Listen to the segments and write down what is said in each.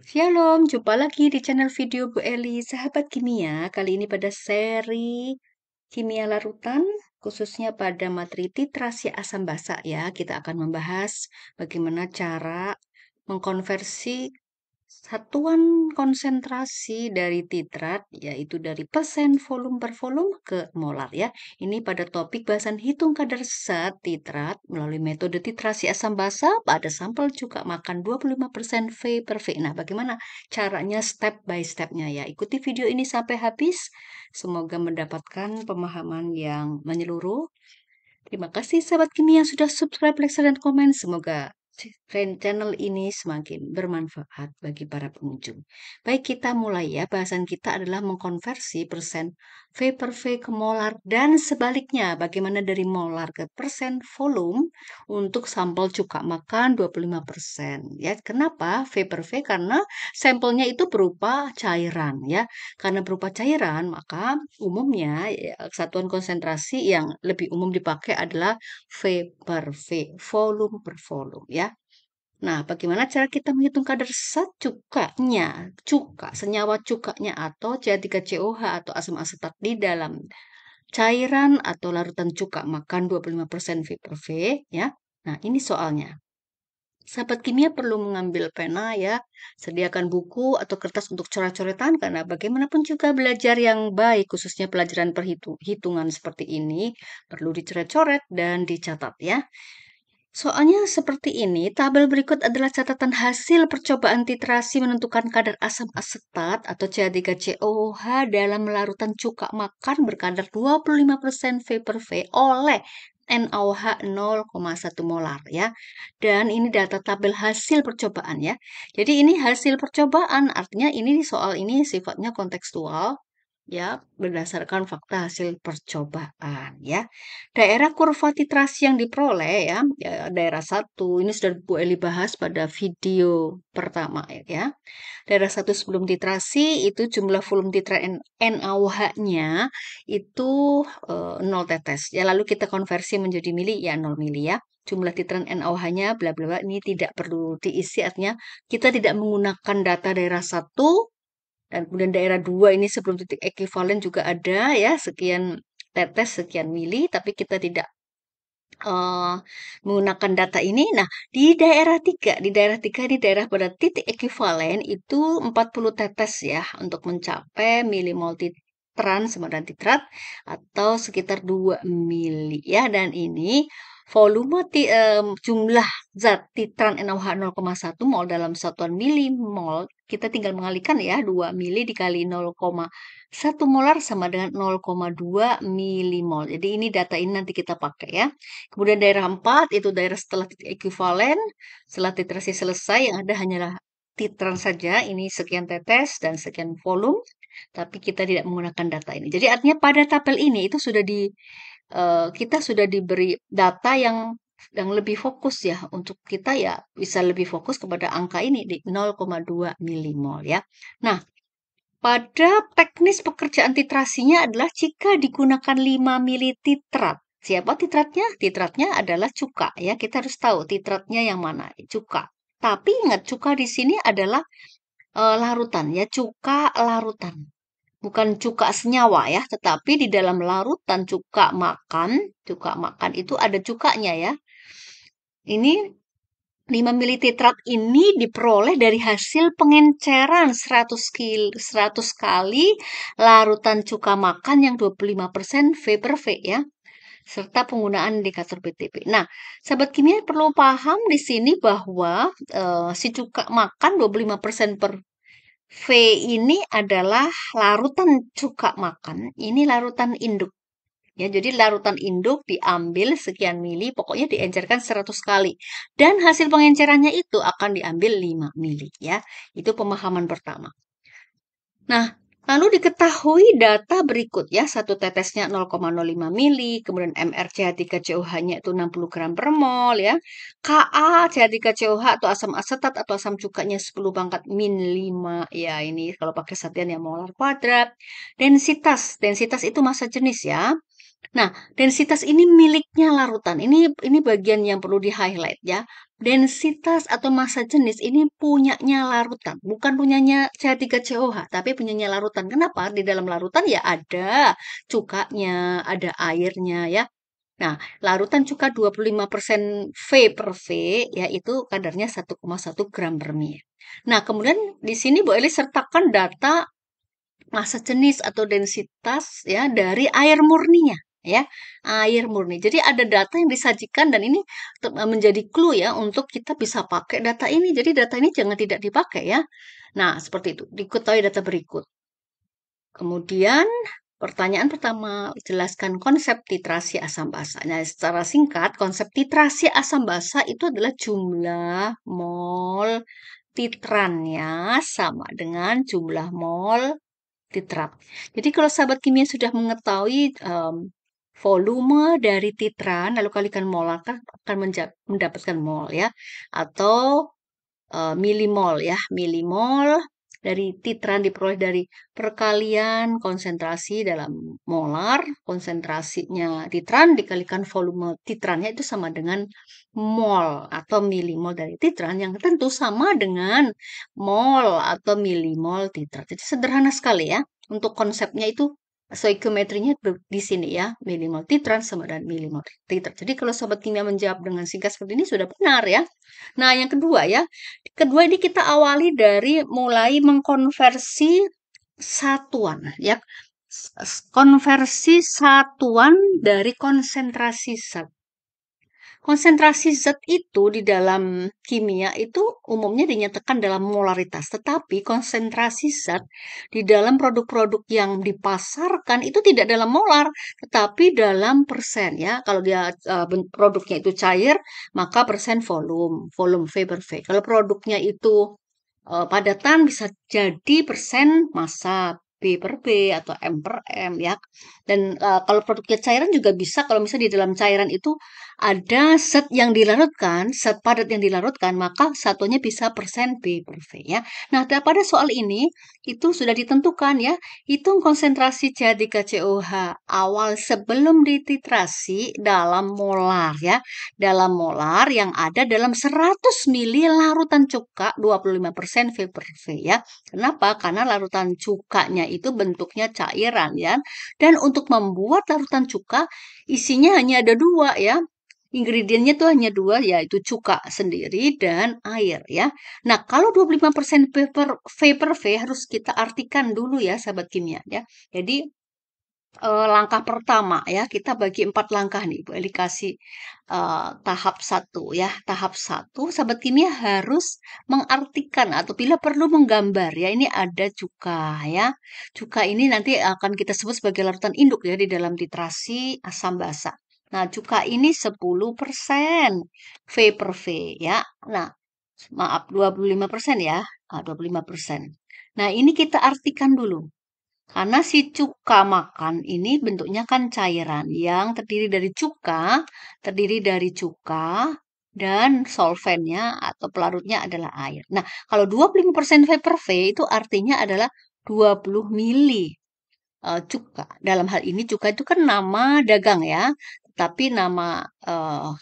Shalom, jumpa lagi di channel video Bu Eli, sahabat kimia. Kali ini pada seri kimia larutan, khususnya pada materi titrasi asam basa ya. Kita akan membahas bagaimana cara mengkonversi satuan konsentrasi dari titrat, yaitu dari persen volume per volume ke molar ya. Ini pada topik bahasan hitung kadar zat titrat melalui metode titrasi asam basa pada sampel cuka makan 25% V per V. Nah, bagaimana caranya step by stepnya ya? Ikuti video ini sampai habis. Semoga mendapatkan pemahaman yang menyeluruh. Terima kasih sahabat kimia yang sudah subscribe, like, share, dan komen. Semoga channel ini semakin bermanfaat bagi para pengunjung. Baik, kita mulai ya. Bahasan kita adalah mengkonversi persen V per V ke molar dan sebaliknya. Bagaimana dari molar ke persen volume untuk sampel cuka makan 25%. Ya, kenapa V per V? Karena sampelnya itu berupa cairan ya. Karena berupa cairan, maka umumnya ya, satuan konsentrasi yang lebih umum dipakai adalah V per V, volume per volume ya. Nah, bagaimana cara kita menghitung kadar zat cukanya, cuka, senyawa cukanya atau CH3COH atau asam asetat di dalam cairan atau larutan cuka makan 25% V per V ya. Nah, ini soalnya. Sahabat kimia perlu mengambil pena ya, sediakan buku atau kertas untuk coret-coretan karena bagaimanapun juga belajar yang baik, khususnya pelajaran perhitungan seperti ini, perlu dicoret-coret dan dicatat ya. Soalnya seperti ini, tabel berikut adalah catatan hasil percobaan titrasi menentukan kadar asam asetat atau CH3COH dalam larutan cuka makan berkadar 25% V per V oleh NaOH 0,1 molar ya. Dan ini data tabel hasil percobaan ya. Jadi ini hasil percobaan, artinya ini soal ini sifatnya kontekstual ya, berdasarkan fakta hasil percobaan ya. Daerah kurva titrasi yang diperoleh ya, daerah satu ini sudah Bu Eli bahas pada video pertama ya. Daerah satu sebelum titrasi itu jumlah volume titrat NaOH-nya itu 0 tetes. Ya, lalu kita konversi menjadi mili ya 0 mili ya. Jumlah titran NaOH-nya bla bla bla ini tidak perlu diisi, artinya kita tidak menggunakan data daerah satu dan kemudian daerah 2 ini sebelum titik ekuivalen juga ada ya, sekian tetes, sekian mili, tapi kita tidak menggunakan data ini. Nah, di daerah tiga ini daerah pada titik ekuivalen itu 40 tetes ya, untuk mencapai milimol titran sama dan titrat atau sekitar 2 mili ya. Dan ini volume jumlah zat titran NaOH 0,1 mol dalam satuan milimol, kita tinggal mengalihkan ya, 2 mili dikali 0,1 molar sama dengan 0,2 milimol. Jadi ini data ini nanti kita pakai ya. Kemudian daerah 4 itu daerah setelah titik ekuivalen, setelah titrasi selesai yang ada hanyalah titran saja, ini sekian tetes dan sekian volume, tapi kita tidak menggunakan data ini. Jadi artinya pada tabel ini itu sudah kita sudah diberi data yang lebih fokus ya, untuk kita ya bisa lebih fokus kepada angka ini di 0,2 milimol ya. Nah, pada teknis pekerjaan titrasinya adalah jika digunakan 5 mili titrat. Siapa titratnya? Titratnya adalah cuka ya. Kita harus tahu titratnya yang mana, cuka. Tapi ingat cuka di sini adalah larutan ya, cuka larutan. Bukan cuka senyawa ya, tetapi di dalam larutan cuka makan itu ada cukanya ya. Ini 5 mili titrat ini diperoleh dari hasil pengenceran 100 kali larutan cuka makan yang 25% V per V ya, serta penggunaan indikator BTP. Nah, sahabat kimia perlu paham di sini bahwa si cuka makan 25% per V ini adalah larutan cuka makan, ini larutan induk. Ya, jadi larutan induk diambil sekian mili, pokoknya diencerkan 100 kali. Dan hasil pengencerannya itu akan diambil 5 mili ya. Itu pemahaman pertama. Nah, lalu diketahui data berikut ya, satu tetesnya 0,05 mili, kemudian MrCH3COH-nya itu 60 gram per mol ya. Ka CH3COH atau asam asetat atau asam cukanya 10 pangkat min 5 ya, ini kalau pakai satian ya molar kuadrat. Densitas itu massa jenis ya. Nah, densitas ini miliknya larutan. Ini bagian yang perlu di-highlight ya. densitas atau massa jenis ini punyanya larutan, bukan punyanya CH3COH, tapi punyanya larutan. Kenapa? Di dalam larutan ya ada cukanya, ada airnya ya. Nah, larutan cuka 25% V per V, yaitu kadarnya 1,1 gram per mil. Nah, kemudian di sini Bu Eli sertakan data massa jenis atau densitas ya dari air murninya ya, air murni. Jadi ada data yang disajikan dan ini menjadi clue ya untuk kita bisa pakai data ini. Jadi data ini jangan tidak dipakai ya. Nah, seperti itu. Diketahui data berikut. Kemudian pertanyaan pertama, jelaskan konsep titrasi asam basa. Nah, secara singkat, konsep titrasi asam basa itu adalah jumlah mol titrannya sama dengan jumlah mol titrat. Jadi kalau sahabat kimia sudah mengetahui volume dari titran, lalu kalikan molar kan akan mendapatkan mol ya, atau milimol ya, milimol dari titran diperoleh dari perkalian konsentrasi dalam molar, konsentrasinya titran dikalikan volume titrannya itu sama dengan mol atau milimol dari titran yang tentu sama dengan mol atau milimol titrat. Jadi sederhana sekali ya. Untuk konsepnya itu stoikiometrinya di sini ya, milimol titran sama dengan milimol titrat. Jadi kalau sobat kimia menjawab dengan singkat seperti ini sudah benar ya. Nah, yang kedua ya, kedua ini kita awali dari mulai mengkonversi satuan ya. Konversi satuan dari konsentrasi zat. Konsentrasi zat itu di dalam kimia itu umumnya dinyatakan dalam molaritas, tetapi konsentrasi zat di dalam produk-produk yang dipasarkan itu tidak dalam molar, tetapi dalam persen ya. Kalau dia produknya itu cair, maka persen volume, volume V per V. Kalau produknya itu padatan bisa jadi persen massa B per B atau M per M ya. Dan kalau produknya cairan juga bisa kalau misalnya di dalam cairan itu ada zat yang dilarutkan, zat padat yang dilarutkan, maka satunya bisa persen B per V ya. Nah, pada soal ini itu sudah ditentukan ya, hitung konsentrasi CH3COH awal sebelum dititrasi dalam molar ya. Dalam molar yang ada dalam 100 mili larutan cuka 25% V per V ya. Kenapa? Karena larutan cukanya itu bentuknya cairan ya. Dan untuk membuat larutan cuka isinya hanya ada dua ya. Ingredientnya tuh hanya dua, yaitu cuka sendiri dan air ya. Nah, kalau 25% V per V harus kita artikan dulu ya, sahabat kimia ya. Jadi langkah pertama ya, kita bagi 4 langkah nih, Bu Eli kasih tahap 1 ya. Tahap 1, sahabat kimia harus mengartikan atau bila perlu menggambar ya. Ini ada cuka ya. Cuka ini nanti akan kita sebut sebagai larutan induk ya di dalam titrasi asam basa. Nah, cuka ini 10% V per V ya. Nah, maaf 25% ya. 25%. Nah, ini kita artikan dulu. Karena si cuka makan ini bentuknya kan cairan yang terdiri dari cuka dan solvennya atau pelarutnya adalah air. Nah, kalau 25% V per V itu artinya adalah 20 mili cuka. Dalam hal ini cuka itu kan nama dagang ya, tapi nama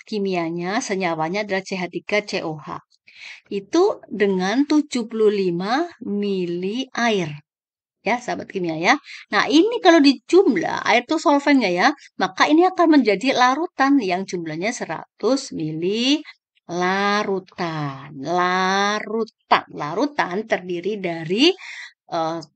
kimianya, senyawanya adalah CH3COH. Itu dengan 75 mili air ya sahabat kimia ya. Nah ini kalau dijumlah air itu solvennya ya, maka ini akan menjadi larutan yang jumlahnya 100 mili larutan. Larutan terdiri dari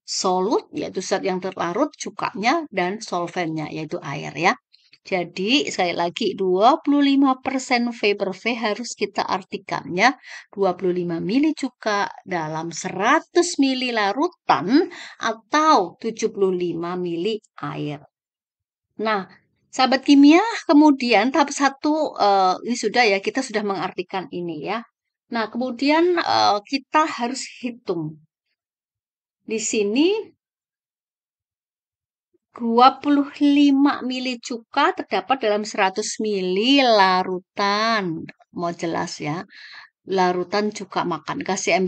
solut yaitu zat yang terlarut, cukanya dan solvennya yaitu air ya. Jadi sekali lagi 25% V per V harus kita artikannya 25 mili cuka dalam 100 mili larutan atau 75 mili air. Nah, sahabat kimia kemudian tahap 1 ini sudah ya kita sudah mengartikan ini ya. Nah, kemudian kita harus hitung. Di sini 25 mili cuka terdapat dalam 100 mili larutan. Mau jelas ya. Larutan cuka makan. Kasih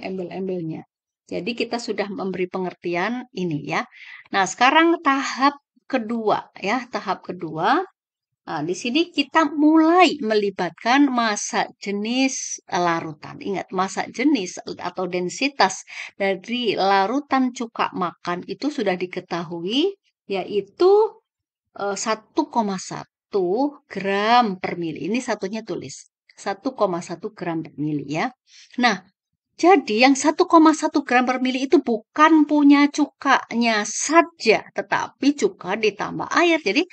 embel-embelnya. Jadi kita sudah memberi pengertian ini ya. Nah, sekarang tahap kedua ya. Tahap kedua Nah, di sini kita mulai melibatkan massa jenis larutan. Ingat, massa jenis atau densitas dari larutan cuka makan itu sudah diketahui, yaitu 1,1 gram per mili. Ini satunya tulis. 1,1 gram per mili ya. Nah, jadi yang 1,1 gram per mili itu bukan punya cukanya saja, tetapi cuka ditambah air. Jadi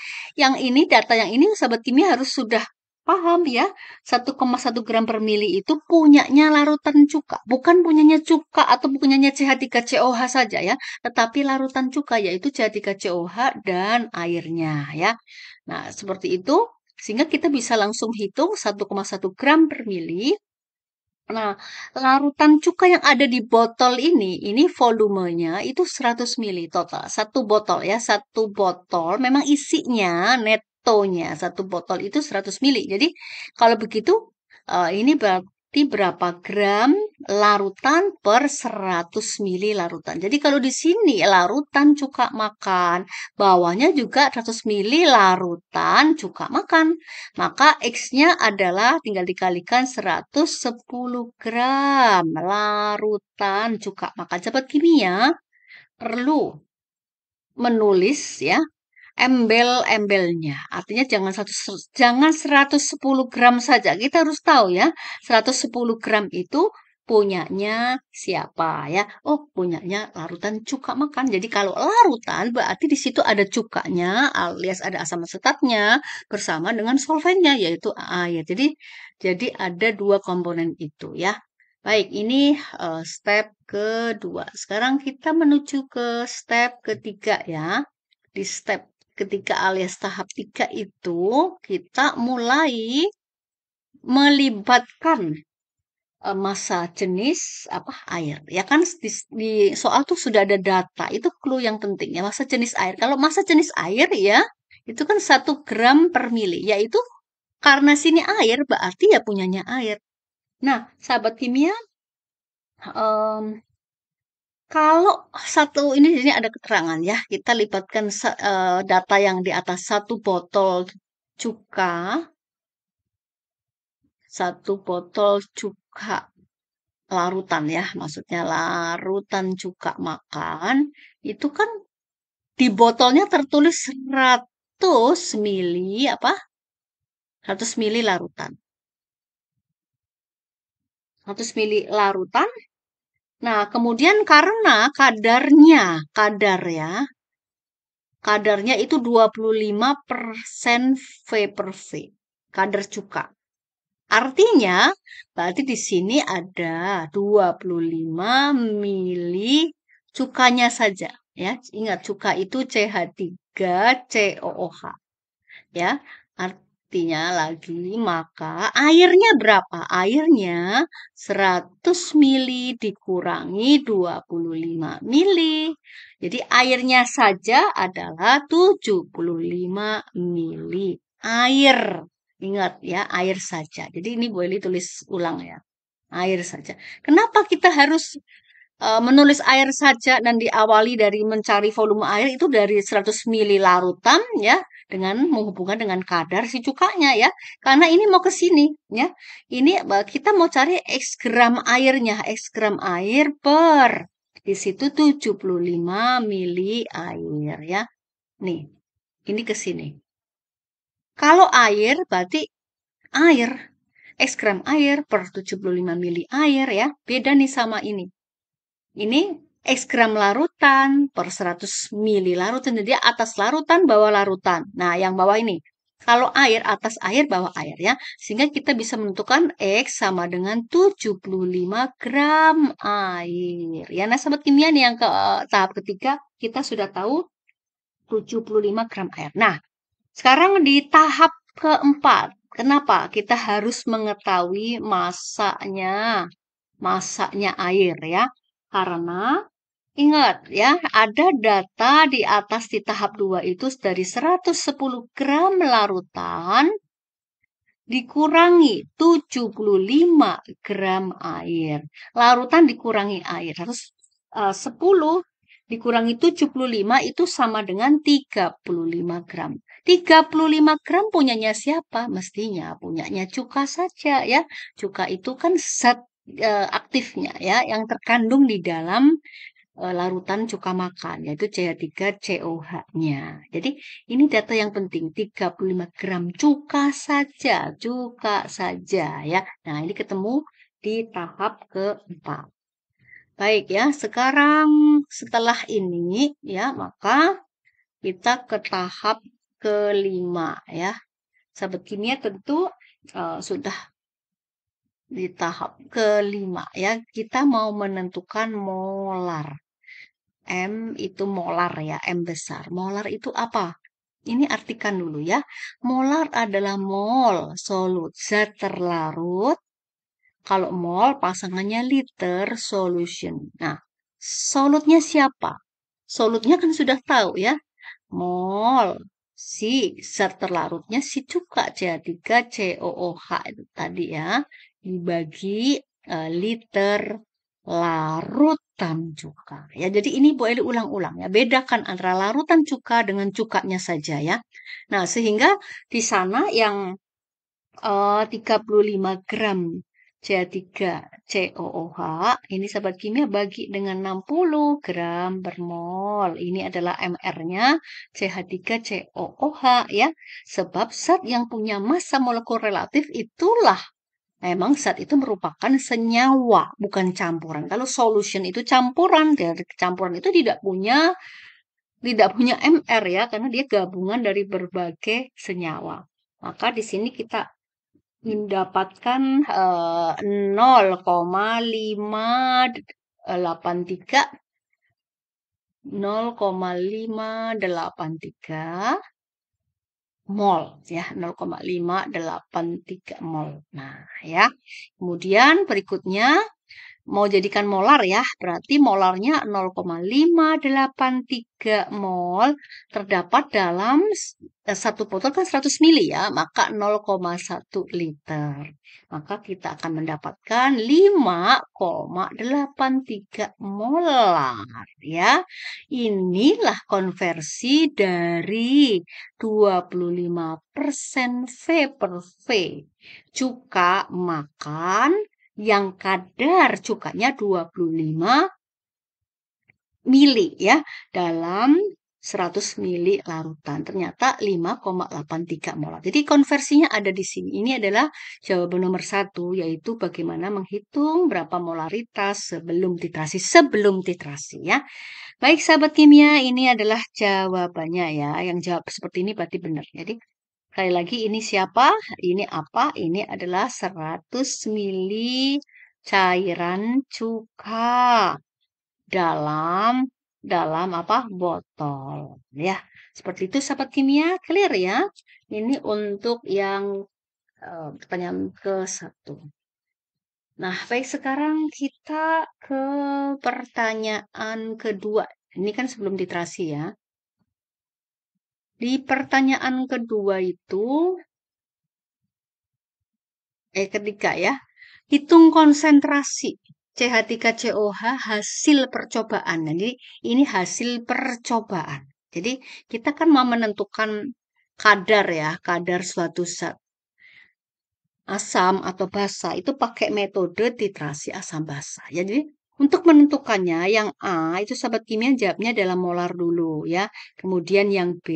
data yang ini sahabat kimia harus sudah paham ya. 1,1 gram per mili itu punyanya larutan cuka, bukan punyanya cuka atau punyanya CH3COH saja ya, tetapi larutan cuka yaitu CH3COH dan airnya ya. Nah, seperti itu sehingga kita bisa langsung hitung 1,1 gram per mili. Nah, larutan cuka yang ada di botol ini volumenya itu 100 mili total. Satu botol ya, satu botol memang isinya netonya satu botol itu 100 mili. Jadi kalau begitu ini berarti berapa gram larutan per 100 mili larutan. Jadi kalau di sini larutan cuka makan, bawahnya juga 100 mili larutan cuka makan. Maka X-nya adalah tinggal dikalikan 110 gram larutan cuka makan. Sahabat kimia perlu menulis ya embel-embelnya. Artinya jangan 110 gram saja. Kita harus tahu ya, 110 gram itu punyanya siapa ya? Oh, punyanya larutan cuka makan. Jadi kalau larutan berarti di situ ada cukanya alias ada asam asetatnya bersama dengan solvennya yaitu air. Jadi ada dua komponen itu ya. Baik, ini step kedua. Sekarang kita menuju ke step ketiga ya. Di step ketiga alias tahap 3 itu kita mulai melibatkan massa jenis air. Ya kan di soal tuh sudah ada data. Itu clue yang penting ya, massa jenis air. Kalau massa jenis air ya, itu kan 1 gram per mili. Yaitu karena sini air berarti ya punyanya air. Nah, sahabat kimia, em, kalau ini ada keterangan ya, kita libatkan data yang di atas satu botol cuka, satu botol cuka larutan ya, maksudnya larutan cuka makan, itu kan di botolnya tertulis 100 mili 100 mili larutan. 100 mili larutan. Nah, kemudian karena kadarnya itu 25% V per V, kadar cuka. Artinya, berarti di sini ada 25 mili cukanya saja. Ya, ingat cuka itu CH3COOH. Ya, artinya lagi maka airnya berapa? Airnya 100 mili dikurangi 25 mili. Jadi airnya saja adalah 75 mili air. Ingat ya, air saja. Jadi ini boleh tulis ulang ya. Air saja. Kenapa kita harus menulis air saja dan diawali dari mencari volume air itu dari 100 mili larutan ya dengan menghubungkan dengan kadar si cukanya ya. Karena ini mau ke sini ya. Ini kita mau cari X gram airnya, X gram air per di situ 75 mili air ya. Nih, ini ke sini. Kalau air berarti air X gram air per 75 mili air ya. Beda nih sama ini. Ini X gram larutan per 100 mili larutan. Jadi atas larutan, bawah larutan. Nah, yang bawah ini. Kalau air, atas air, bawah air ya. Sehingga kita bisa menentukan X sama dengan 75 gram air. Ya, nah sahabat kimia nih yang ke tahap ketiga, kita sudah tahu 75 gram air. Nah, sekarang di tahap keempat. Kenapa? Kita harus mengetahui masanya air ya. Karena ingat ya, ada data di atas di tahap 2 itu dari 110 gram larutan dikurangi 75 gram air. Larutan dikurangi air. Harus 10 dikurangi 75 itu sama dengan 35 gram. 35 gram punyanya siapa? Mestinya punyanya Cuka saja ya. Cuka itu kan zat aktifnya ya yang terkandung di dalam larutan cuka makan, yaitu CH3COH-nya. Jadi ini data yang penting, 35 gram cuka saja ya. Nah, ini ketemu di tahap keempat. Baik ya, sekarang setelah ini ya, maka kita ke tahap kelima ya. Sahabat kimia tentu sudah di tahap kelima ya. Kita mau menentukan molar. M itu molar ya, M besar. Molar itu apa? Ini artikan dulu ya. Molar adalah mol solut zat terlarut. Kalau mol pasangannya liter solution. Nah, solutnya siapa? Solutnya kan sudah tahu ya. Mol si zat terlarutnya si cuka CH3COOH itu tadi ya. Dibagi liter larutan cuka. Ya, jadi ini boleh diulang-ulang ya. Bedakan antara larutan cuka dengan cukanya saja ya. Nah, sehingga di sana yang 35 gram CH3COOH ini sahabat kimia bagi dengan 60 gram per mol. Ini adalah MR-nya CH3COOH ya. Sebab zat yang punya massa molekul relatif itulah memang zat itu merupakan senyawa, bukan campuran. Kalau solution itu campuran, dari campuran itu tidak punya MR ya, karena dia gabungan dari berbagai senyawa. Maka di sini kita mendapatkan 0,583 mol ya, 0,583 mol. Nah, ya. Kemudian berikutnya mau jadikan molar ya, berarti molarnya 0,583 mol terdapat dalam satu botol kan 100 mili ya, maka 0,1 liter. Maka kita akan mendapatkan 5,83 molar ya. Inilah konversi dari 25% V per V. Cuka makan yang kadar cukanya 25 mili ya dalam 100 mili larutan. Ternyata 5,83 molar. Jadi konversinya ada di sini. Ini adalah jawaban nomor 1, yaitu bagaimana menghitung berapa molaritas sebelum titrasi. Sebelum titrasi ya. Baik sahabat kimia, ini adalah jawabannya ya. Yang jawab seperti ini berarti benar. Jadi sekali lagi ini siapa? Ini apa? Ini adalah 100 mili cairan cuka dalam apa? Botol. Ya, seperti itu sahabat kimia, clear ya. Ini untuk yang pertanyaan ke-1. Nah, baik sekarang kita ke pertanyaan kedua. Ini kan sebelum titrasi ya. Di pertanyaan kedua itu, ketiga ya, hitung konsentrasi CH3COH hasil percobaan. Jadi ini hasil percobaan. Jadi kita kan mau menentukan kadar ya, kadar suatu zat asam atau basa itu pakai metode titrasi asam basa. Jadi untuk menentukannya yang A itu sahabat kimia jawabnya dalam molar dulu ya. Kemudian yang B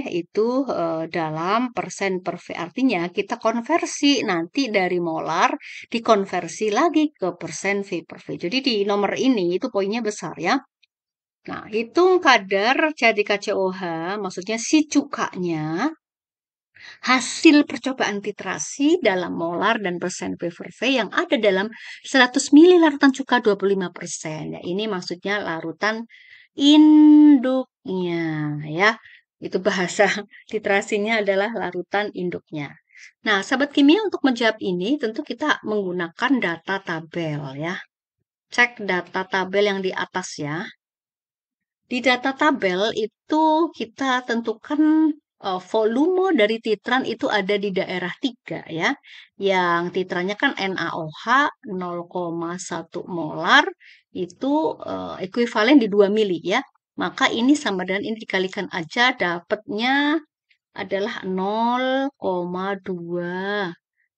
itu dalam persen per V. Artinya kita konversi nanti dari molar dikonversi lagi ke persen V per V. Jadi di nomor ini itu poinnya besar ya. Nah, hitung kadar CH3COH maksudnya si cukanya hasil percobaan titrasi dalam molar dan persen V per V yang ada dalam 100 mili larutan cuka 25%. Ya, ini maksudnya larutan induknya ya. Itu bahasa titrasinya adalah larutan induknya. Nah, sahabat kimia untuk menjawab ini tentu kita menggunakan data tabel ya. Cek data tabel yang di atas ya. Di data tabel itu kita tentukan volume dari titran itu ada di daerah 3 ya. Yang titrannya kan NaOH 0,1 molar itu ekuivalen di 2 mili ya. Maka ini sama dengan ini dikalikan aja, dapatnya adalah 0,2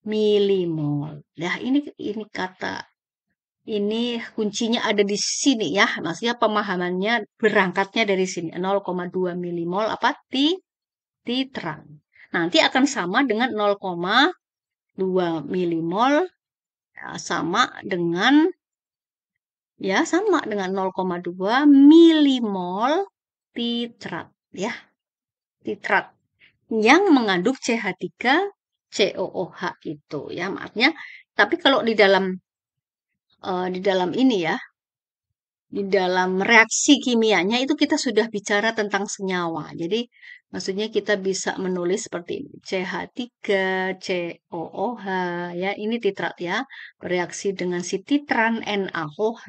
milimol. Nah, ini kata ini kuncinya ada di sini ya. Maksudnya pemahamannya berangkatnya dari sini. 0,2 milimol apa? Titran. Nanti akan sama dengan 0,2 milimol sama dengan 0,2 milimol titrat ya. Titrat yang mengandung CH3COOH itu ya. Maksudnya tapi kalau di dalam ini ya, di dalam reaksi kimianya itu kita sudah bicara tentang senyawa. Jadi maksudnya kita bisa menulis seperti ini. CH3COOH ya, ini titrat ya. Bereaksi dengan si titran NaOH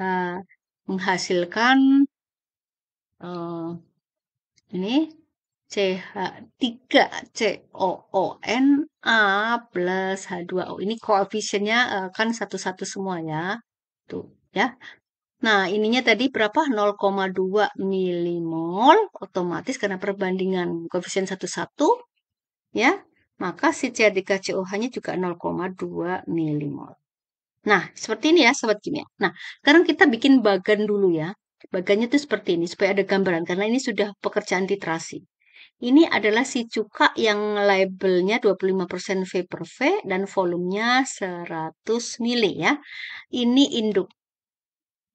menghasilkan ini CH3COONA plus H2O. Ini koefisiennya kan satu-satu semua ya. Tuh ya. Nah, ininya tadi berapa? 0,2 milimol. Otomatis karena perbandingan koefisien satu-satu ya. Maka si CH3COH-nya juga 0,2 milimol. Nah, seperti ini ya, sobat kimia. Nah, sekarang kita bikin bagan dulu ya. Bagannya tuh seperti ini, supaya ada gambaran. Karena ini sudah pekerjaan titrasi. Ini adalah si cuka yang labelnya 25% vapor V dan volumenya 100 mili ya. Ini induk.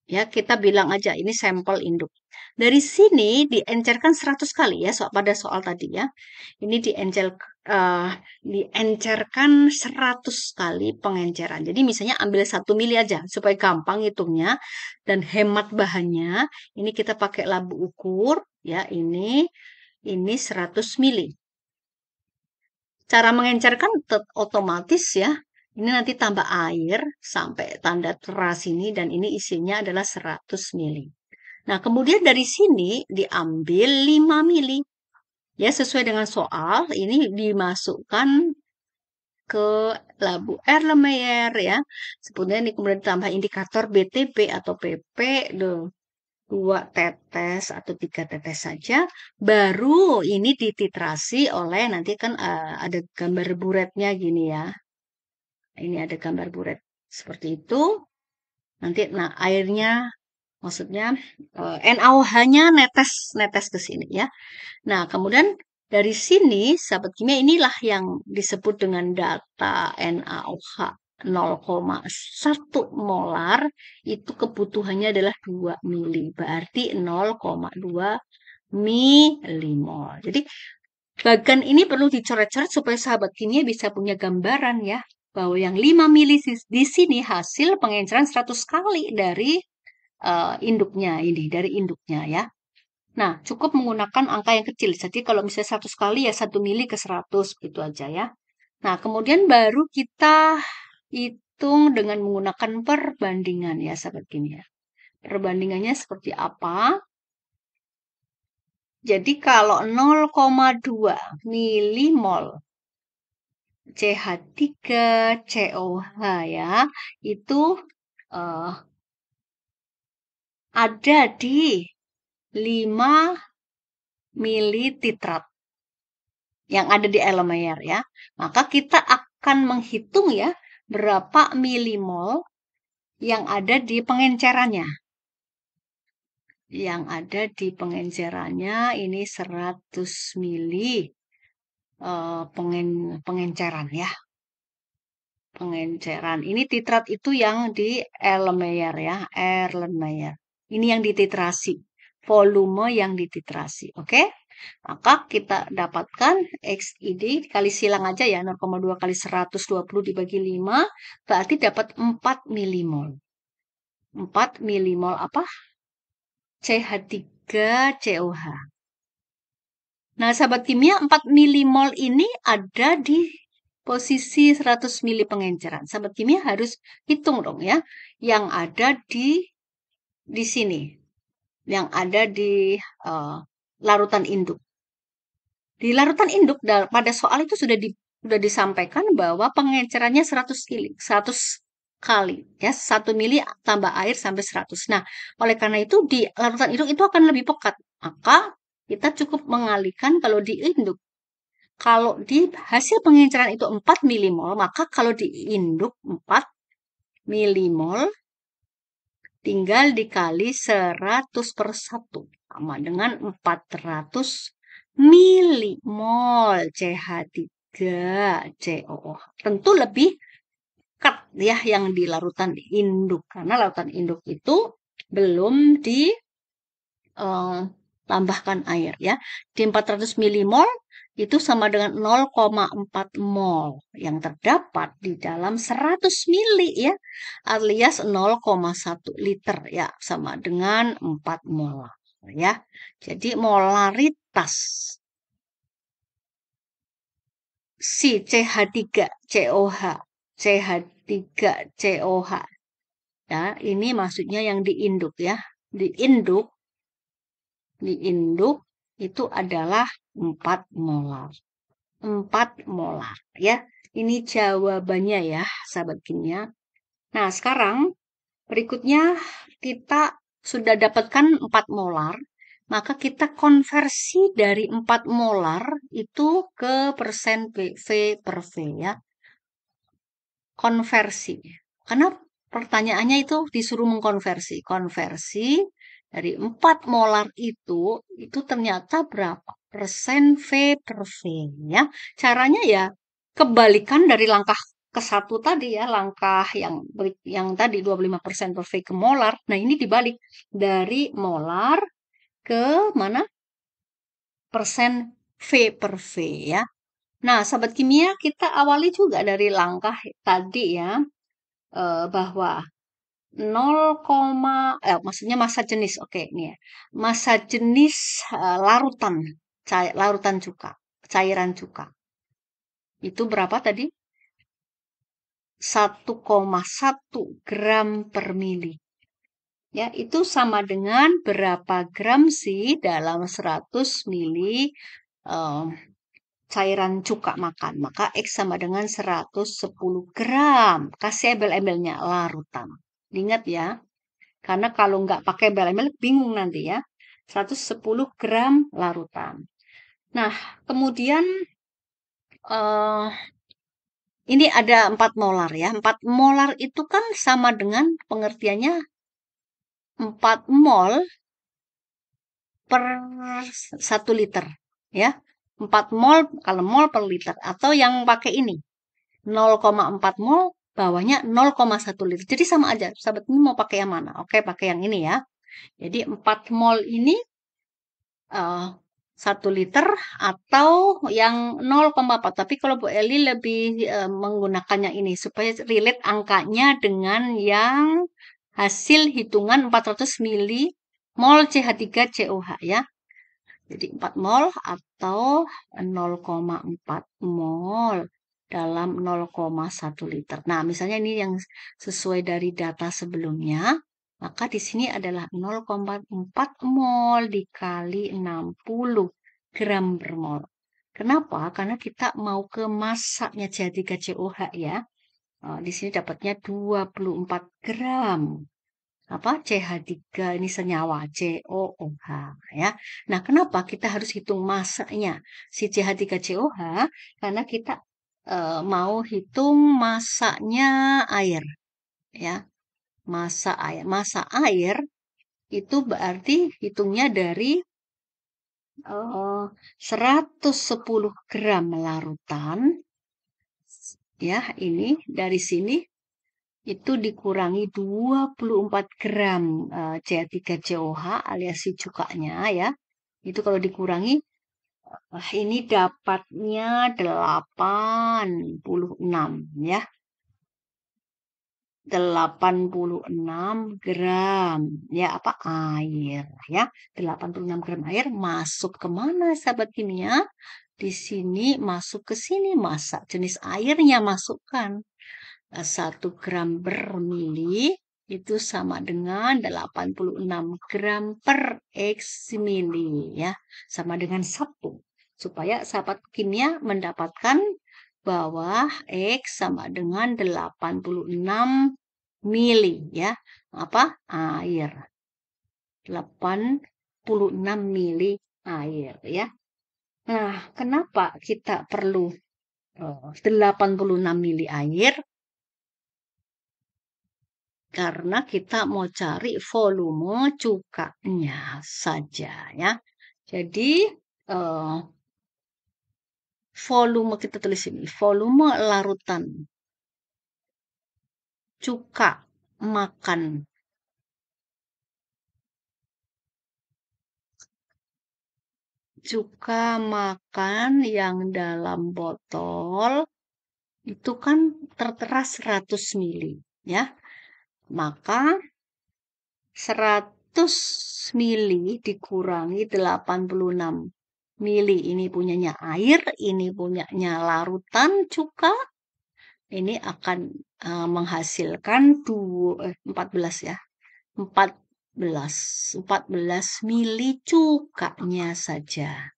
Ya, kita bilang aja ini sampel induk. Dari sini diencerkan 100 kali ya pada soal tadi ya. Ini diencerkan 100 kali pengenceran. Jadi misalnya ambil 1 mili aja supaya gampang hitungnya dan hemat bahannya. Ini kita pakai labu ukur ya, ini 100 mili. Cara mengencerkan otomatis ya. Ini nanti tambah air sampai tanda teras ini dan ini isinya adalah 100 mili. Nah, kemudian dari sini diambil 5 mili. Ya, sesuai dengan soal, ini dimasukkan ke labu Erlenmeyer ya. Kemudian ini kemudian ditambah indikator BTB atau PP 2 tetes atau 3 tetes saja. Baru ini dititrasi oleh nanti kan ada gambar buretnya gini ya. Ini ada gambar buret seperti itu. Nanti nah airnya maksudnya NaOH-nya netes ke sini ya. Nah, kemudian dari sini sahabat kimia inilah yang disebut dengan data NaOH 0,1 molar itu kebutuhannya adalah 2 mili. Berarti 0,2 milimol. Jadi bagan ini perlu dicoret-coret supaya sahabat kimia bisa punya gambaran ya. Bahwa yang 5 mili di sini hasil pengenceran 100 kali dari induknya ini, dari induknya ya. Nah, cukup menggunakan angka yang kecil. Jadi kalau misalnya 100 kali ya 1 mili ke 100 gitu aja ya. Nah, kemudian baru kita hitung dengan menggunakan perbandingan ya sahabat kimia. Perbandingannya seperti apa? Jadi kalau 0,2 milimol CH3COH ya, itu ada di 5 mili titrat yang ada di Erlenmeyer ya. Maka kita akan menghitung ya berapa milimol yang ada di pengencerannya. Yang ada di pengencerannya ini 100 mili pengenceran ya. Pengenceran. Ini titrat itu yang di Erlenmeyer ya, Erlenmeyer. Ini yang dititrasi, volume yang dititrasi, oke? Maka kita dapatkan XID dikali silang aja ya, 0,2 kali 120 dibagi 5, berarti dapat 4 milimol. 4 milimol apa? CH3COH. Nah, sahabat kimia, 4 milimol ini ada di posisi 100 mili pengenceran. Sahabat kimia harus hitung dong ya, yang ada di sini, yang ada di larutan induk. Di larutan induk pada soal itu sudah disampaikan bahwa pengencerannya 100 kali ya, 1 mili tambah air sampai 100. Nah, oleh karena itu di larutan induk itu akan lebih pekat. Maka kita cukup mengalihkan kalau diinduk. Kalau di hasil penginceran itu 4 milimol, maka kalau diinduk 4 milimol tinggal dikali 100/1 sama dengan 400 milimol CH3COOH. Tentu lebih dekat ya yang di larutan induk, karena larutan induk itu belum ditambahkan air ya. Di 400 milimol itu sama dengan 0,4 mol yang terdapat di dalam 100 mili ya, alias 0,1 liter ya, sama dengan 4 mol ya. Jadi molaritas si CH3COH CH3COH ya, ini maksudnya yang diinduk ya. Diinduk itu adalah 4 molar. 4 molar ya. Ini jawabannya ya, sahabat kimia. Nah, sekarang berikutnya kita sudah dapatkan 4 molar, maka kita konversi dari 4 molar itu ke persen V per V ya. Konversi. Karena pertanyaannya itu disuruh mengkonversi. Konversi dari 4 molar itu ternyata berapa persen V per V ya. Caranya ya kebalikan dari langkah ke satu tadi ya, langkah yang tadi 25% per V ke molar. Nah, ini dibalik dari molar ke mana? Persen V per V ya. Nah, sahabat kimia, kita awali juga dari langkah tadi ya, bahwa 0, maksudnya massa jenis. Oke, ini ya. Massa jenis larutan cuka, cairan cuka. Itu berapa tadi? 1,1 gram per mili. Ya, itu sama dengan berapa gram sih dalam 100 mili cairan cuka makan. Maka X sama dengan 110 gram. Kasih embel-embelnya larutan. Ingat ya. Karena kalau nggak pakai embel-embel bingung nanti ya. 110 gram larutan. Nah, kemudian ini ada 4 molar ya. 4 molar itu kan sama dengan pengertiannya 4 mol per 1 liter ya. 4 mol kalau mol per liter, atau yang pakai ini 0,4 mol bawahnya 0,1 liter. Jadi sama aja. Sahabat ini mau pakai yang mana? Oke, pakai yang ini ya. Jadi 4 mol ini 1 liter atau yang 0,4. Tapi kalau Bu Eli lebih menggunakannya ini supaya relate angkanya dengan yang hasil hitungan 400 mili mol CH3COH ya. Jadi 4 mol atau 0,4 mol dalam 0,1 liter. Nah, misalnya ini yang sesuai dari data sebelumnya, maka di sini adalah 0,4 mol dikali 60 gram per mol. Kenapa? Karena kita mau ke masaknya CH3COH ya. Di sini dapatnya 24 gram. CH3 ini senyawa COOH ya. Nah, kenapa kita harus hitung masanya si CH3COH? Karena kita mau hitung masanya air ya. Massa air itu berarti hitungnya dari 110 gram larutan ya, ini dari sini itu dikurangi 24 gram CH3COH alias si cukanya ya. Itu kalau dikurangi ini dapatnya 86 ya. 86 gram ya, air ya. 86 gram air masuk kemana sahabat kimia? Di sini masuk ke sini, massa jenis airnya masukkan. 1 gram per mili itu sama dengan 86 gram per X mili ya. Sama dengan 1. Supaya sahabat kimia mendapatkan bahwa X sama dengan 86 mili ya. Air. 86 86 mili air ya. Nah, kenapa kita perlu 86 mili air? Karena kita mau cari volume cukanya saja ya. Jadi volume kita tulis ini, volume larutan cuka makan yang dalam botol itu kan tertera 100 mili ya. Maka 100 mili dikurangi 86 mili. Ini punyanya air, ini punyanya larutan cuka. Ini akan menghasilkan 14 ya. 14 mili cukanya saja.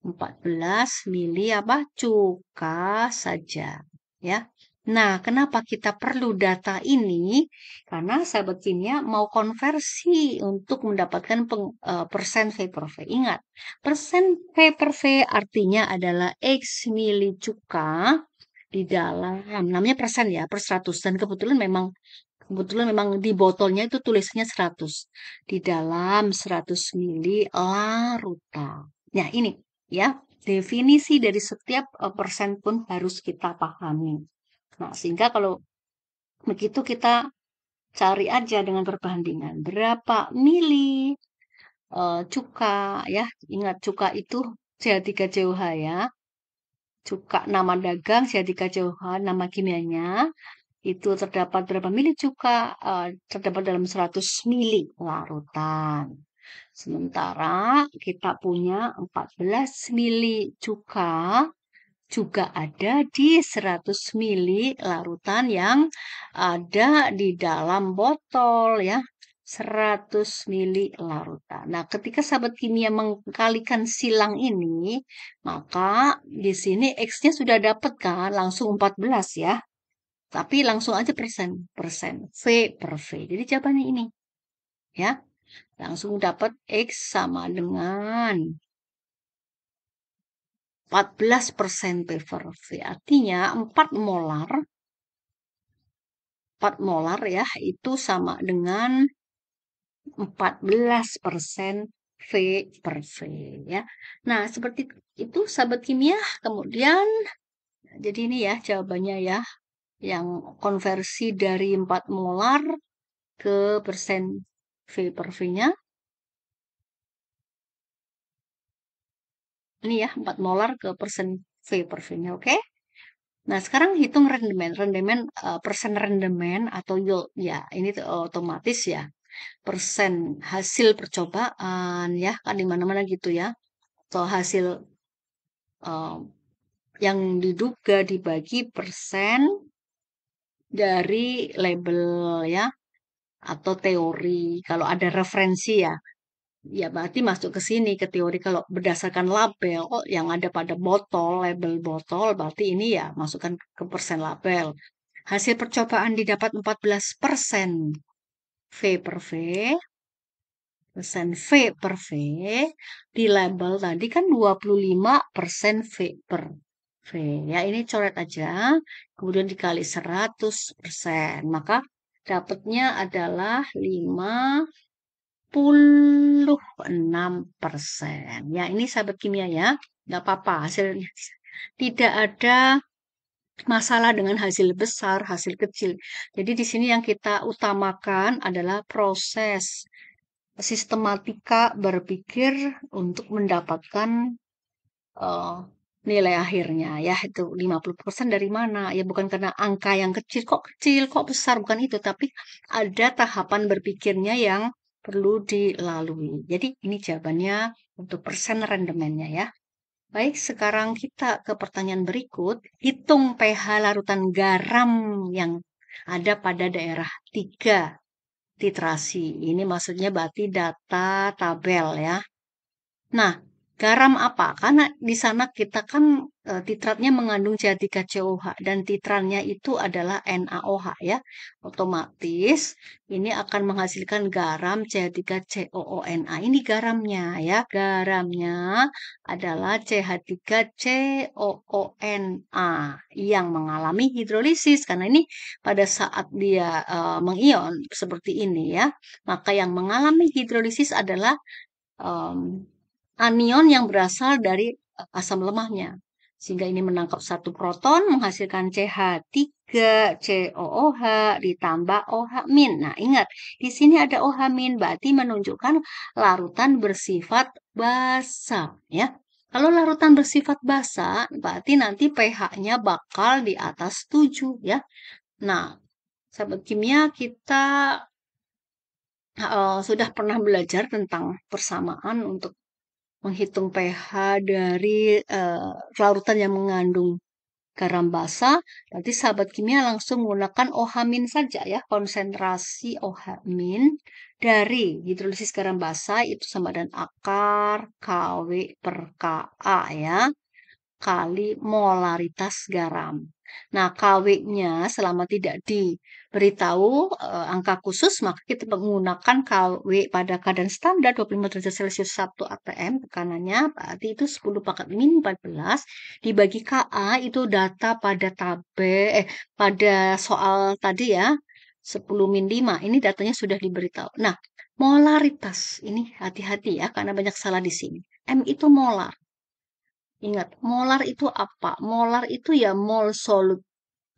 14 mili apa? Cuka saja ya. Nah, kenapa kita perlu data ini? Karena sahabat kimia mau konversi untuk mendapatkan persen V per V. Ingat, persen V per V artinya adalah X mili cuka di dalam, namanya persen ya, per 100. Dan kebetulan memang di botolnya itu tulisannya 100. Di dalam 100 mili larutan. Nah, ini ya, definisi dari setiap persen pun harus kita pahami. Nah, sehingga kalau begitu kita cari aja dengan perbandingan. Berapa mili cuka ya. Ingat cuka itu CH3COH ya. Cuka nama dagang CH3COH nama kimianya. Itu terdapat berapa mili cuka? Terdapat dalam 100 mili larutan. Sementara kita punya 14 mili cuka juga ada di 100 mili larutan yang ada di dalam botol ya. 100 mili larutan. Nah, ketika sahabat kimia mengkalikan silang ini, maka di sini X-nya sudah dapat kan, langsung 14 ya. Tapi langsung aja persen V per V. Jadi jawabannya ini ya. Langsung dapat X sama dengan 14% P per V. Artinya 4 molar ya itu sama dengan 14% V per V ya. Nah, seperti itu sahabat kimia. Kemudian jadi ini ya jawabannya ya. Yang konversi dari 4 molar ke persen V per V-nya. Ini ya, 4 molar ke persen V per V-nya, oke? Nah, sekarang hitung rendemen. Persen rendemen atau yield. Ya, ini otomatis ya. Persen hasil percobaan ya, kan di mana-mana gitu ya. Atau hasil yang diduga dibagi persen dari label ya. Atau teori. Kalau ada referensi ya. Ya berarti masuk ke sini ke teori kalau berdasarkan label yang ada pada botol, label botol, berarti ini ya masukkan ke persen label. Hasil percobaan didapat 14% V per V, persen V per V, di label tadi kan 25% V per V. Ya ini coret aja, kemudian dikali 100%, maka dapatnya adalah 56%. Ya, ini sahabat kimia ya. Nggak apa-apa hasilnya. Tidak ada masalah dengan hasil besar, hasil kecil. Jadi di sini yang kita utamakan adalah proses sistematika berpikir untuk mendapatkan nilai akhirnya ya itu 50% dari mana? Ya bukan karena angka yang kecil, kok besar, bukan itu, tapi ada tahapan berpikirnya yang perlu dilalui. Jadi ini jawabannya untuk persen rendemennya ya. Baik, sekarang kita ke pertanyaan berikut. Hitung pH larutan garam yang ada pada daerah 3 titrasi. Ini maksudnya berarti data tabel ya. Nah, Garam apa? Karena di sana kita kan titratnya mengandung CH3COH dan titrannya itu adalah NaOH ya. Otomatis ini akan menghasilkan garam CH3COONA. Ini garamnya ya. Garamnya adalah CH3COONA yang mengalami hidrolisis karena ini pada saat dia mengion seperti ini ya. Maka yang mengalami hidrolisis adalah em, anion yang berasal dari asam lemahnya. Sehingga ini menangkap satu proton menghasilkan CH3COOH ditambah OH-. Nah, ingat, di sini ada OH-, berarti menunjukkan larutan bersifat basa, ya. Kalau larutan bersifat basa, berarti nanti pH-nya bakal di atas 7, ya. Nah, sahabat kimia, kita sudah pernah belajar tentang persamaan untuk menghitung pH dari larutan yang mengandung garam basa, berarti sahabat kimia langsung menggunakan OH- saja ya, konsentrasi OH- dari hidrolisis garam basa itu sama dengan akar KW per Ka ya, kali molaritas garam. Nah, KW-nya selama tidak diberitahu angka khusus, maka kita menggunakan KW pada keadaan standar 25 derajat Celcius 1 atm tekanannya, berarti itu 10 pangkat min 14 dibagi Ka itu data pada pada soal tadi ya, 10 min 5. Ini datanya sudah diberitahu. Nah, molaritas ini hati-hati ya karena banyak salah di sini. M itu molar. Ingat, molar itu apa? Molar itu ya mol solut.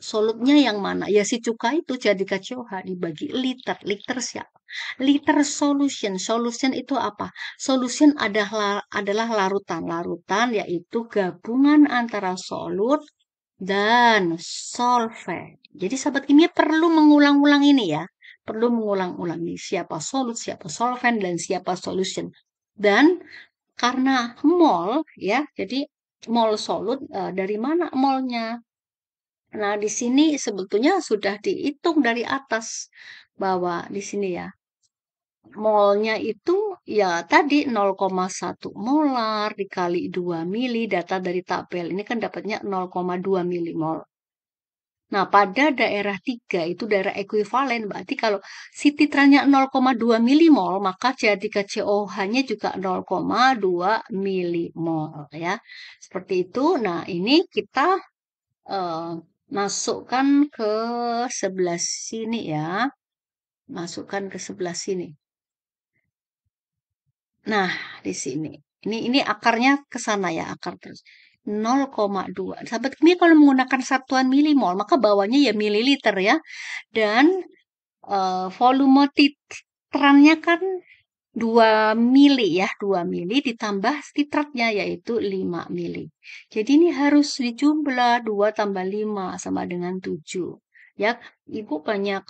Solutnya yang mana? Ya si cuka itu jadi KCOH dibagi liter. Liter siapa? Liter solution. Solution itu apa? Solution adalah larutan. Larutan yaitu gabungan antara solut dan solvent. Jadi sahabat kimia perlu mengulang-ulang ini ya. Perlu mengulang-ulang ini. Siapa solut, siapa solvent, dan siapa solution. Dan karena mol ya, jadi mol solut dari mana molnya? Nah, di sini sebetulnya sudah dihitung dari atas bahwa di sini ya, molnya itu ya tadi 0,1 molar dikali 2 mili data dari tabel. Ini kan dapatnya 0,2 milimol. Nah, pada daerah 3 itu daerah ekuivalen. Berarti kalau si titranya 0,2 milimol, maka CH3COH-nya juga 0,2 milimol ya. Seperti itu. Nah, ini kita eh, masukkan ke sebelah sini ya. Masukkan ke sebelah sini. Nah, di sini. Ini akarnya ke sana ya, akar terus. 0,2. Sahabat ini kalau menggunakan satuan milimol, maka bawahnya ya mililiter ya. Dan volume titrannya kan 2 mili ya, 2 mili ditambah titratnya yaitu 5 mili. Jadi ini harus dijumlah 2 tambah 5 sama dengan 7. Ya, Ibu banyak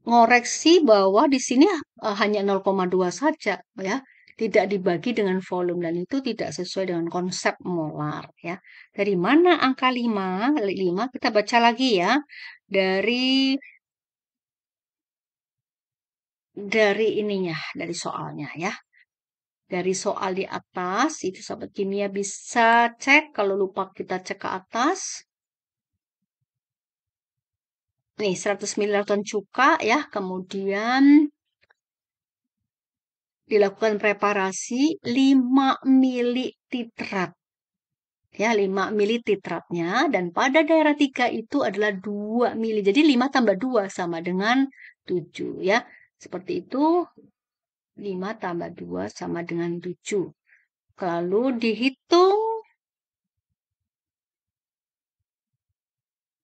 mengoreksi bahwa di sini hanya 0,2 saja ya. Tidak dibagi dengan volume dan itu tidak sesuai dengan konsep molar ya. Dari mana angka 5? 5 kita baca lagi ya. Dari ininya, dari soalnya ya. Dari soal di atas, itu sahabat kimia bisa cek, kalau lupa kita cek ke atas. Nih, 100 ml cuka ya, kemudian dilakukan preparasi 5 mili titrat. Ya, 5 mili titratnya, dan pada daerah 3 itu adalah 2 mili. Jadi 5 tambah 2 sama dengan 7 ya. Seperti itu, 5 tambah 2 sama dengan 7. Lalu dihitung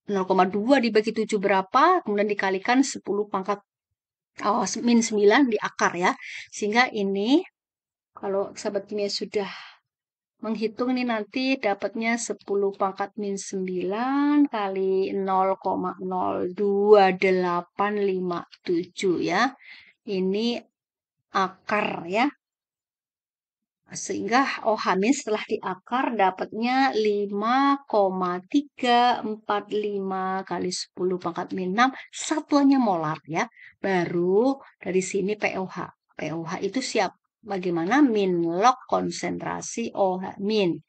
0,2 dibagi 7 berapa, kemudian dikalikan 10 pangkat min 9 di akar ya. Sehingga ini kalau sahabat kimia sudah menghitung ini nanti dapatnya 10 pangkat min 9 kali 0,02857 ya. Ini akar ya. Sehingga OH- setelah diakar dapatnya 5,345 kali 10 pangkat min 6 satuannya molar ya. Baru dari sini POH. POH itu siap bagaimana min log konsentrasi OH min.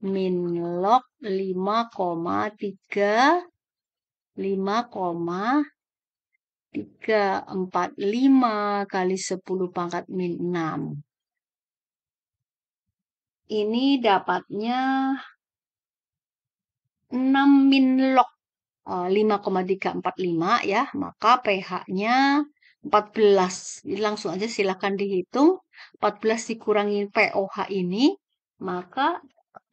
Min log 5,345 kali 10 pangkat min 6. Ini dapatnya 6 min log 5,345 ya, maka pH-nya 14. Jadi langsung aja silakan dihitung. 14 dikurangi pOH ini, maka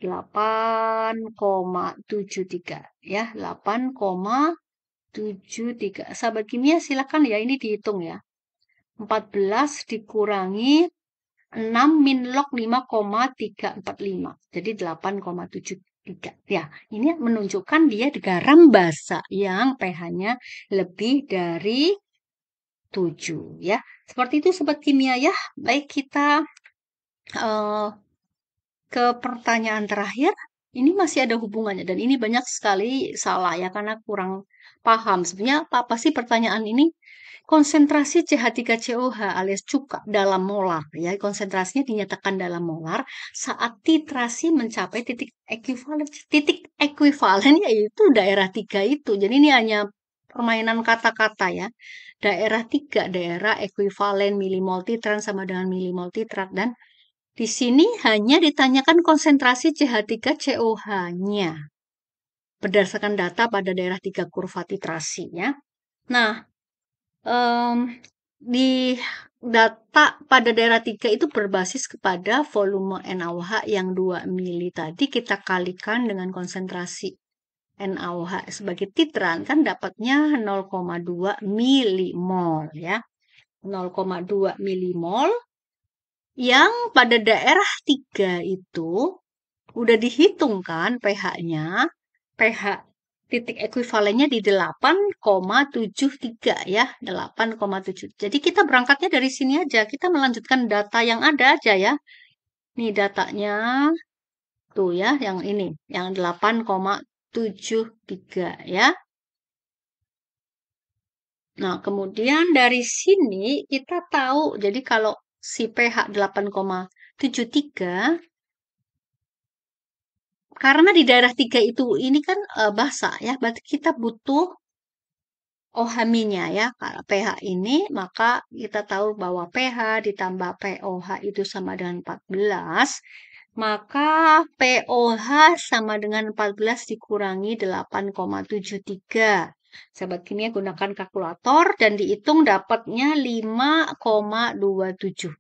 8,73 ya, 8,73. Sahabat kimia silakan ya ini dihitung ya. 14 dikurangi 6 min log 5,345. Jadi 8,73. Ya, ini menunjukkan dia garam basa yang pH-nya lebih dari 7 ya. Seperti itu sobat kimia ya. Baik, kita ke pertanyaan terakhir. Ini masih ada hubungannya dan ini banyak sekali salah ya karena kurang paham. Sebenarnya apa sih pertanyaan ini? Konsentrasi CH3COH alias cuka dalam molar ya, konsentrasinya dinyatakan dalam molar saat titrasi mencapai titik ekuivalen. Titik ekuivalen yaitu daerah 3 itu. Jadi ini hanya permainan kata-kata ya. Daerah 3, daerah ekuivalen milimol titran sama dengan milimol titrat, dan di sini hanya ditanyakan konsentrasi CH3COH-nya berdasarkan data pada daerah 3 kurva titrasi ya. Nah, di data pada daerah 3 itu berbasis kepada volume NaOH yang 2 mili tadi kita kalikan dengan konsentrasi NaOH sebagai titran kan dapatnya 0,2 milimol ya. 0,2 milimol yang pada daerah 3 itu udah dihitung kan pH-nya. pH titik ekuivalennya di 8,73 ya, 8,7. Jadi kita berangkatnya dari sini aja, kita melanjutkan data yang ada aja ya. Nih datanya tuh ya, yang ini, yang 8,73 ya. Nah, kemudian dari sini kita tahu, jadi kalau si pH 8,73, karena di daerah 3 itu ini kan basah ya, berarti kita butuh OH-nya ya, kalau pH ini, maka kita tahu bahwa pH ditambah pOH itu sama dengan 14, maka pOH sama dengan 14 dikurangi 8,73. Sahabat kimia gunakan kalkulator dan dihitung dapatnya 5,27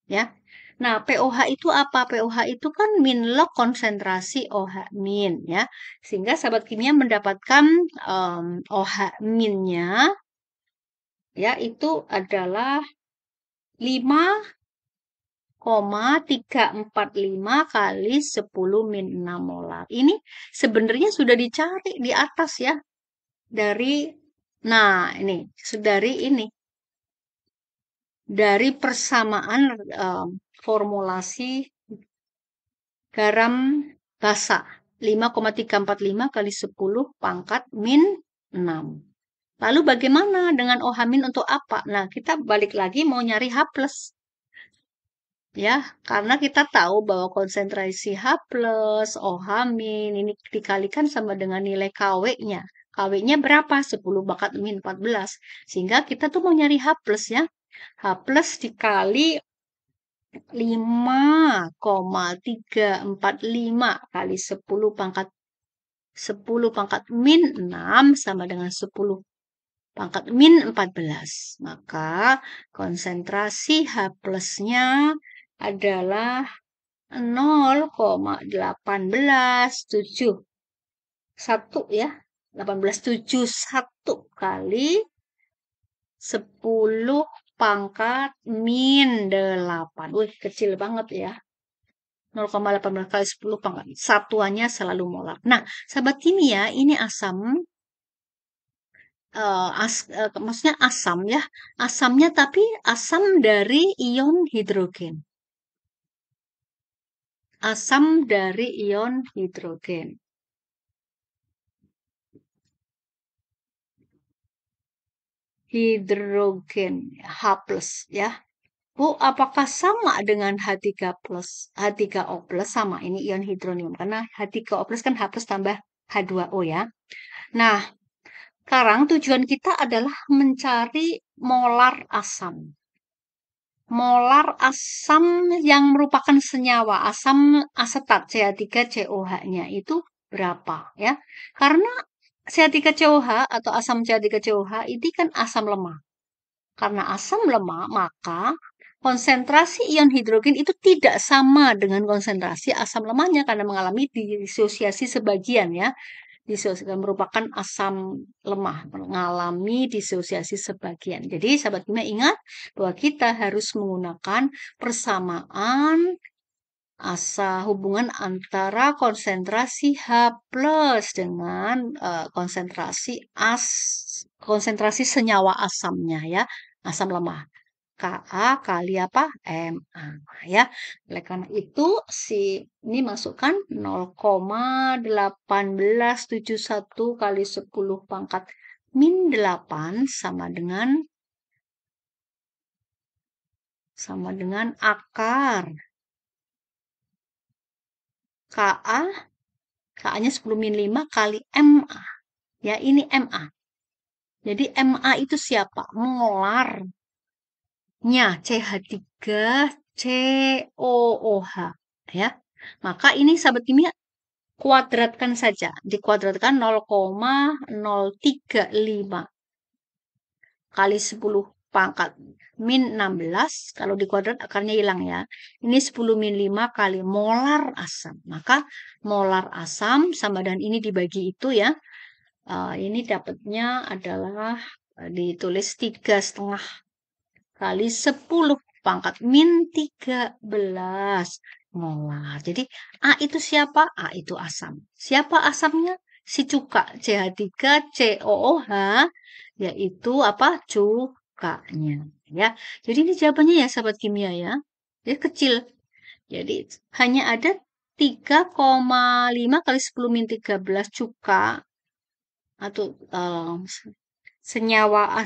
ya. Nah, pOH itu apa? pOH itu kan min log konsentrasi OH min ya. Sehingga sahabat kimia mendapatkan OH minnya ya itu adalah 5,345 kali 10 min 6 molar. Ini sebenarnya sudah dicari di atas ya. Dari persamaan formulasi garam basa 5,345 kali 10 pangkat min 6. Lalu bagaimana dengan OH min untuk apa? Nah, kita balik lagi mau nyari H+. Ya, karena kita tahu bahwa konsentrasi H+, OH min ini dikalikan sama dengan nilai KW-nya. KW-nya berapa? 10 pangkat min 14. Sehingga kita tuh mau nyari H+ ya. H+ dikali 5,345 kali 10 pangkat min 6 sama dengan 10 pangkat min 14. Maka konsentrasi H plusnya adalah 0,1871 ya. 1871 kali 10 pangkat min 8. Wih, kecil banget ya. 0,18 kali 10 pangkat. Satuannya selalu molar. Nah, sahabat kimia, ini asam. Maksudnya asam ya. Asamnya tapi asam dari ion hidrogen. Asam dari ion hidrogen. Hidrogen H+ ya. Bu, apakah sama dengan H3O plus sama ini ion hidronium? Karena H3O plus kan H plus tambah H2O ya. Nah, sekarang tujuan kita adalah mencari molar asam. Molar asam yang merupakan senyawa asam asetat CH3COH-nya itu berapa ya? Karena CH3COH atau asam CH3COH ini kan asam lemah. Karena asam lemah, maka konsentrasi ion hidrogen itu tidak sama dengan konsentrasi asam lemahnya karena mengalami disosiasi sebagian ya. Disosiasi merupakan asam lemah, mengalami disosiasi sebagian. Jadi sahabat kimia ingat bahwa kita harus menggunakan persamaan hubungan antara konsentrasi H plus dengan konsentrasi senyawa asamnya ya, asam lemah. Ka kali apa? Ma ya. Oleh karena itu ini masukkan 0,1871 kali 10 pangkat min 8 sama dengan akar Ka Ka-nya 10 min 5 kali Ma. Ya, ini Ma. Jadi Ma itu siapa? Molarnya CH3COOH ya. Maka ini sahabat kimia kuadratkan saja. Dikuadratkan 0,035 kali 10 pangkat min 16. Kalau dikuadrat akarnya hilang ya. Ini 10 min 5 kali molar asam. Maka molar asam sama dengan ini dibagi itu ya. Ini dapatnya adalah ditulis 3,5 kali 10 pangkat min 13 molar. Jadi A itu siapa? A itu asam. Siapa asamnya? Si cuka CH3COOH yaitu apa? Cukanya ya. Jadi ini jawabannya ya sahabat kimia ya. Dia kecil. Jadi hanya ada 3,5 kali 10 min 13 cuka atau senyawa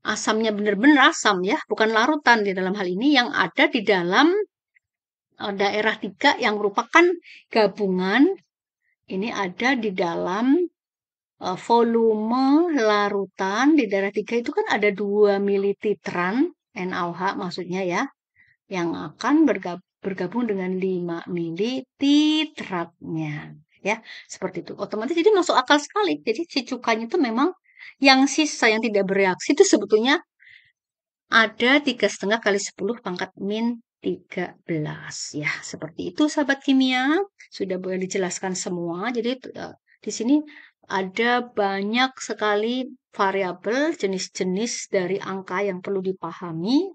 asamnya benar-benar asam ya, bukan larutan di dalam hal ini yang ada di dalam daerah 3 yang merupakan gabungan. Ini ada di dalam volume larutan di daerah 3 itu kan ada 2 mililitran NaOH maksudnya ya, yang akan bergabung dengan 5 mililitratnya ya, seperti itu. Otomatis jadi masuk akal sekali. Jadi si cukanya itu memang yang sisa yang tidak bereaksi itu sebetulnya ada 3,5 kali 10 pangkat min 13 ya. Seperti itu sahabat kimia. Sudah boleh dijelaskan semua. Jadi di sini ada banyak sekali variabel jenis-jenis dari angka yang perlu dipahami.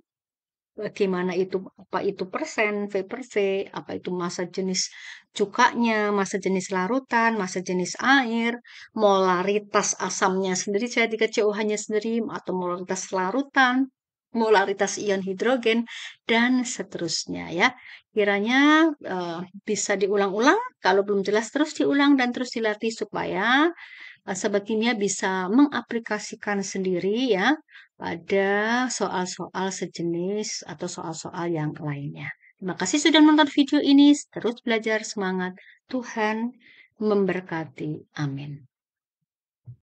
Bagaimana itu, apa itu persen, V per V, apa itu massa jenis cukanya, massa jenis larutan, massa jenis air, molaritas asamnya sendiri, CH3COH-nya sendiri, atau molaritas larutan, molaritas ion hidrogen, dan seterusnya ya. Kiranya bisa diulang-ulang, kalau belum jelas terus diulang dan terus dilatih supaya sahabat kimia bisa mengaplikasikan sendiri ya pada soal-soal sejenis atau soal-soal yang lainnya. Terima kasih sudah menonton video ini. Terus belajar semangat. Tuhan memberkati. Amin.